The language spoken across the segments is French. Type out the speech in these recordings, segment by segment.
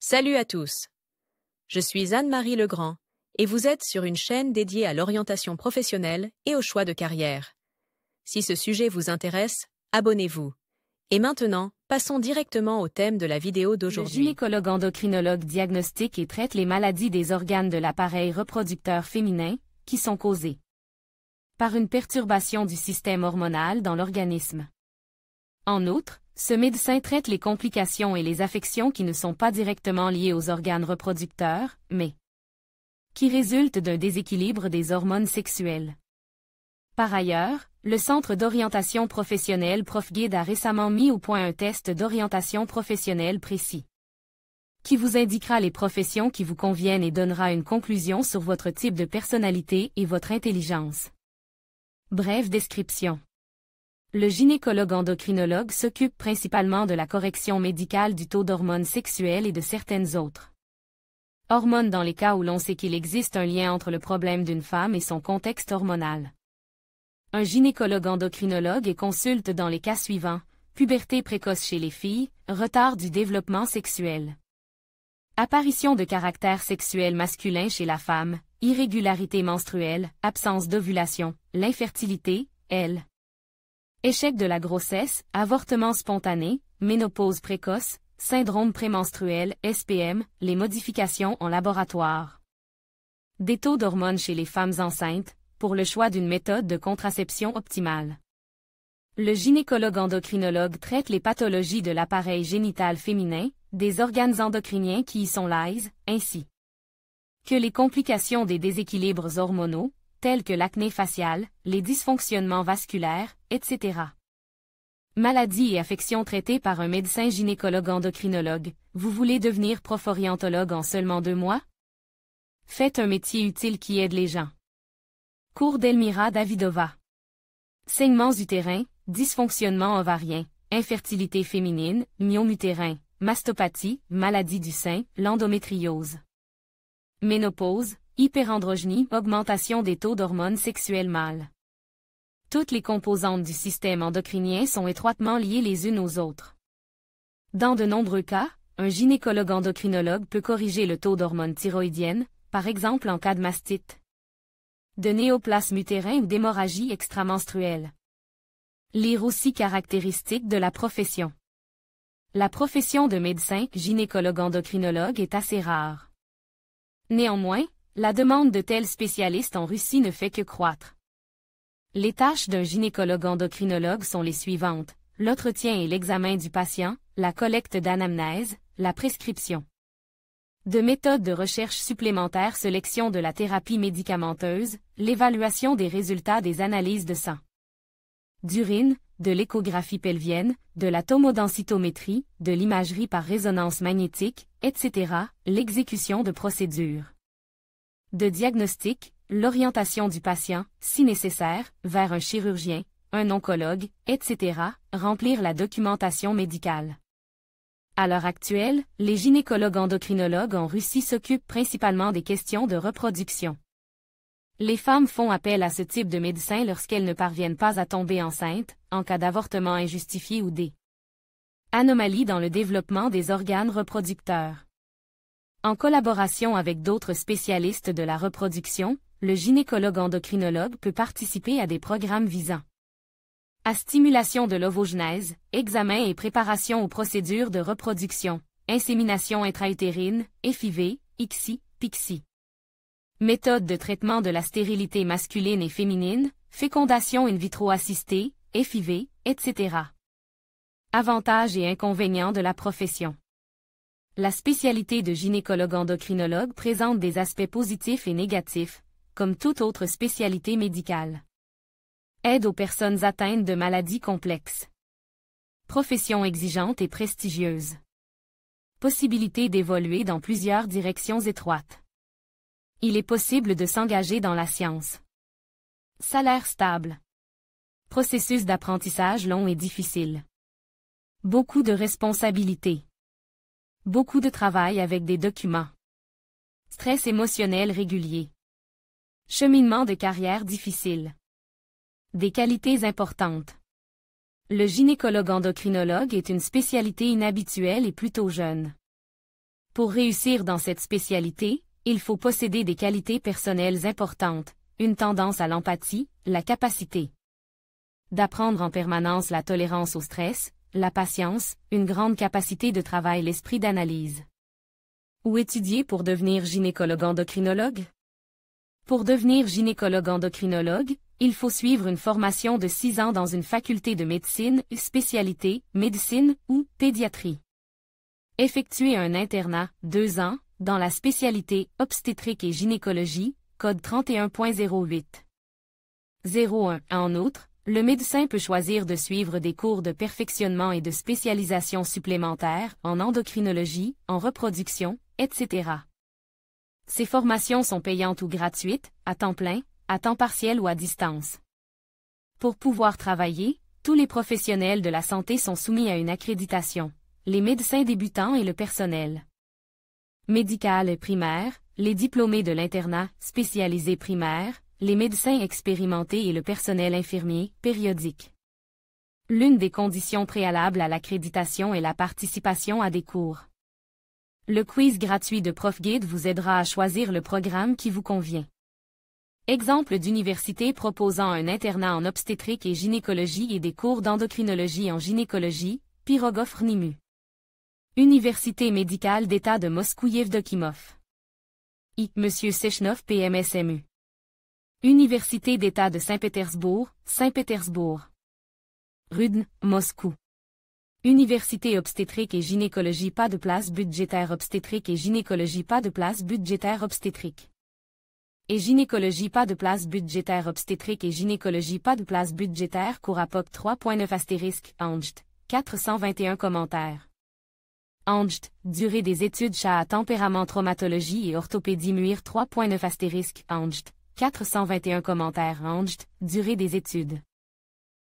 Salut à tous. Je suis Anne-Marie Legrand et vous êtes sur une chaîne dédiée à l'orientation professionnelle et au choix de carrière. Si ce sujet vous intéresse, abonnez-vous. Et maintenant, passons directement au thème de la vidéo Le d'aujourd'hui. gynécologue endocrinologue diagnostique et traite les maladies des organes de l'appareil reproducteur féminin, qui sont causées par une perturbation du système hormonal dans l'organisme. En outre, ce médecin traite les complications et les affections qui ne sont pas directement liées aux organes reproducteurs, mais qui résultent d'un déséquilibre des hormones sexuelles. Par ailleurs, le Centre d'orientation professionnelle ProfGuide a récemment mis au point un test d'orientation professionnelle précis, qui vous indiquera les professions qui vous conviennent et donnera une conclusion sur votre type de personnalité et votre intelligence. Brève description. Le gynécologue endocrinologue s'occupe principalement de la correction médicale du taux d'hormones sexuelles et de certaines autres hormones dans les cas où l'on sait qu'il existe un lien entre le problème d'une femme et son contexte hormonal. Un gynécologue endocrinologue et consulte dans les cas suivants: puberté précoce chez les filles, retard du développement sexuel, apparition de caractère sexuel masculin chez la femme, irrégularité menstruelle, absence d'ovulation, l'infertilité, échec de la grossesse, avortement spontané, ménopause précoce, syndrome prémenstruel, SPM, les modifications en laboratoire. Des taux d'hormones chez les femmes enceintes, pour le choix d'une méthode de contraception optimale. Le gynécologue endocrinologue traite les pathologies de l'appareil génital féminin, des organes endocriniens qui y sont liés, ainsi que les complications des déséquilibres hormonaux, tels que l'acné faciale, les dysfonctionnements vasculaires, etc. Maladies et affections traitées par un médecin gynécologue endocrinologue. Vous voulez devenir prof-orientologue en seulement 2 mois? Faites un métier utile qui aide les gens. Cours d'Elmira Davidova. Saignements utérins, dysfonctionnement ovarien, infertilité féminine, myomutérin, mastopathie, maladie du sein, l'endométriose. Ménopause, hyperandrogynie, augmentation des taux d'hormones sexuelles mâles. Toutes les composantes du système endocrinien sont étroitement liées les unes aux autres. Dans de nombreux cas, un gynécologue endocrinologue peut corriger le taux d'hormones thyroïdiennes, par exemple en cas de mastite, de néoplasme utérin ou d'hémorragie extramenstruelle. Lire aussi caractéristiques de la profession. La profession de médecin gynécologue endocrinologue est assez rare. Néanmoins, la demande de tels spécialistes en Russie ne fait que croître. Les tâches d'un gynécologue endocrinologue sont les suivantes: l'entretien et l'examen du patient, la collecte d'anamnèse, la prescription de méthodes de recherche supplémentaires, sélection de la thérapie médicamenteuse, l'évaluation des résultats des analyses de sang, d'urine, de l'échographie pelvienne, de la tomodensitométrie, de l'imagerie par résonance magnétique, etc., l'exécution de procédures de diagnostic, l'orientation du patient, si nécessaire, vers un chirurgien, un oncologue, etc., remplir la documentation médicale. À l'heure actuelle, les gynécologues endocrinologues en Russie s'occupent principalement des questions de reproduction. Les femmes font appel à ce type de médecin lorsqu'elles ne parviennent pas à tomber enceintes, en cas d'avortement injustifié ou des anomalies dans le développement des organes reproducteurs. En collaboration avec d'autres spécialistes de la reproduction, le gynécologue endocrinologue peut participer à des programmes visant à stimulation de l'ovogenèse, examen et préparation aux procédures de reproduction, insémination intra-utérine, FIV, ICSI, PICSI. Méthode de traitement de la stérilité masculine et féminine, fécondation in vitro assistée, FIV, etc. Avantages et inconvénients de la profession. La spécialité de gynécologue endocrinologue présente des aspects positifs et négatifs, comme toute autre spécialité médicale. Aide aux personnes atteintes de maladies complexes. Profession exigeante et prestigieuse. Possibilité d'évoluer dans plusieurs directions étroites. Il est possible de s'engager dans la science. Salaire stable. Processus d'apprentissage long et difficile. Beaucoup de responsabilités. Beaucoup de travail avec des documents. Stress émotionnel régulier. Cheminement de carrière difficile. Des qualités importantes. Le gynécologue endocrinologue est une spécialité inhabituelle et plutôt jeune. Pour réussir dans cette spécialité, il faut posséder des qualités personnelles importantes, une tendance à l'empathie, la capacité d'apprendre en permanence la tolérance au stress, la patience, une grande capacité de travail, l'esprit d'analyse. Où étudier pour devenir gynécologue endocrinologue? Pour devenir gynécologue endocrinologue, il faut suivre une formation de 6 ans dans une faculté de médecine, spécialité, médecine ou pédiatrie. Effectuer un internat, 2 ans, dans la spécialité obstétrique et gynécologie, code 31.08. 01. En outre, le médecin peut choisir de suivre des cours de perfectionnement et de spécialisation supplémentaires en endocrinologie, en reproduction, etc. Ces formations sont payantes ou gratuites, à temps plein, à temps partiel ou à distance. Pour pouvoir travailler, tous les professionnels de la santé sont soumis à une accréditation. Les médecins débutants et le personnel médical primaire, les diplômés de l'internat spécialisé primaire, les médecins expérimentés et le personnel infirmier périodique. L'une des conditions préalables à l'accréditation est la participation à des cours. Le quiz gratuit de ProfGuide vous aidera à choisir le programme qui vous convient. Exemple d'université proposant un internat en obstétrique et gynécologie et des cours d'endocrinologie en gynécologie, Pirogov-Nimu. Université médicale d'État de Moscou-Yevdokimov. Monsieur Sechnov PMSMU. Université d'État de Saint-Pétersbourg, Saint-Pétersbourg. Rudn, Moscou. Université obstétrique et gynécologie, pas de place budgétaire obstétrique et gynécologie, pas de place budgétaire obstétrique. Et gynécologie, pas de place budgétaire obstétrique et gynécologie, pas de place budgétaire, cours APOC 3.9 * Angst, 421 commentaires. Angst, durée des études CHA tempérament traumatologie et orthopédie MUIR 3.9 * Angst, 421 commentaires. Angst, durée des études.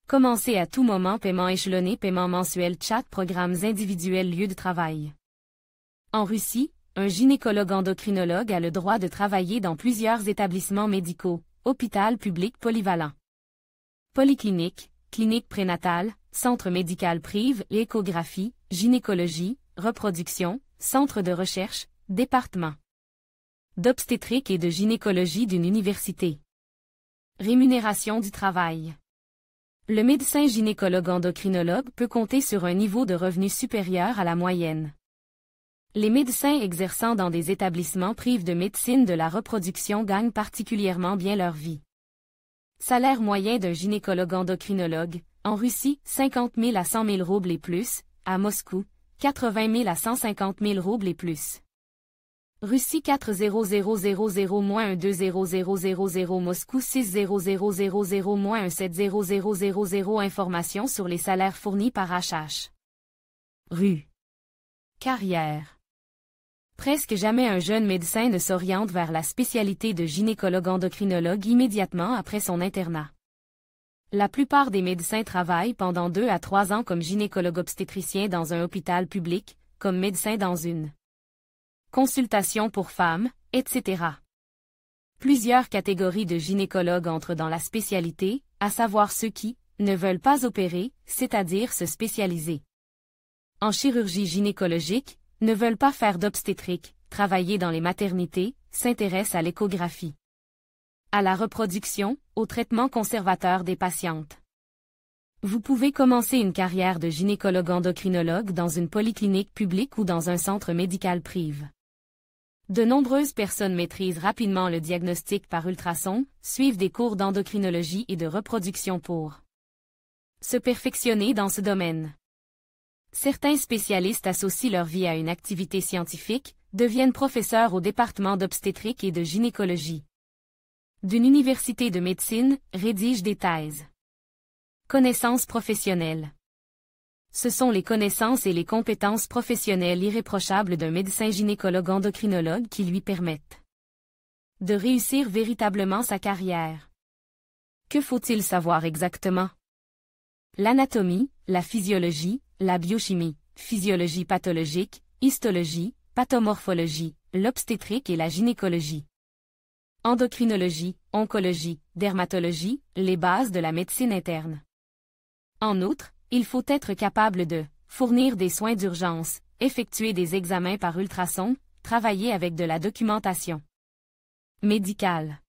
Commencer à tout moment, paiement échelonné, paiement mensuel, chat, programmes individuels, lieu de travail. En Russie, un gynécologue endocrinologue a le droit de travailler dans plusieurs établissements médicaux, hôpital public polyvalent, polyclinique, clinique prénatale, centre médical privé, échographie, gynécologie, reproduction, centre de recherche, département d'obstétrique et de gynécologie d'une université. Rémunération du travail. Le médecin gynécologue endocrinologue peut compter sur un niveau de revenu supérieur à la moyenne. Les médecins exerçant dans des établissements privés de médecine de la reproduction gagnent particulièrement bien leur vie. Salaire moyen d'un gynécologue endocrinologue, en Russie, 50 000 à 100 000 roubles et plus, à Moscou, 80 000 à 150 000 roubles et plus. Russie 40000-12000 Moscou 60000-17000 Informations sur les salaires fournis par HH. Rue. Carrière. Presque jamais un jeune médecin ne s'oriente vers la spécialité de gynécologue endocrinologue immédiatement après son internat. La plupart des médecins travaillent pendant 2 à 3 ans comme gynécologue obstétricien dans un hôpital public, comme médecin dans une consultation pour femmes, etc. Plusieurs catégories de gynécologues entrent dans la spécialité, à savoir ceux qui ne veulent pas opérer, c'est-à-dire se spécialiser en chirurgie gynécologique, ne veulent pas faire d'obstétrique, travailler dans les maternités, s'intéressent à l'échographie, à la reproduction, au traitement conservateur des patientes. Vous pouvez commencer une carrière de gynécologue endocrinologue dans une polyclinique publique ou dans un centre médical privé. De nombreuses personnes maîtrisent rapidement le diagnostic par ultrason, suivent des cours d'endocrinologie et de reproduction pour se perfectionner dans ce domaine. Certains spécialistes associent leur vie à une activité scientifique, deviennent professeurs au département d'obstétrique et de gynécologie d'une université de médecine, rédigent des thèses. Connaissances professionnelles. Ce sont les connaissances et les compétences professionnelles irréprochables d'un médecin gynécologue endocrinologue qui lui permettent de réussir véritablement sa carrière. Que faut-il savoir exactement? L'anatomie, la physiologie, la biochimie, physiologie pathologique, histologie, pathomorphologie, l'obstétrique et la gynécologie. Endocrinologie, oncologie, dermatologie, les bases de la médecine interne. En outre, il faut être capable de fournir des soins d'urgence, Effectuer des examens par ultrason, travailler avec de la documentation médicale.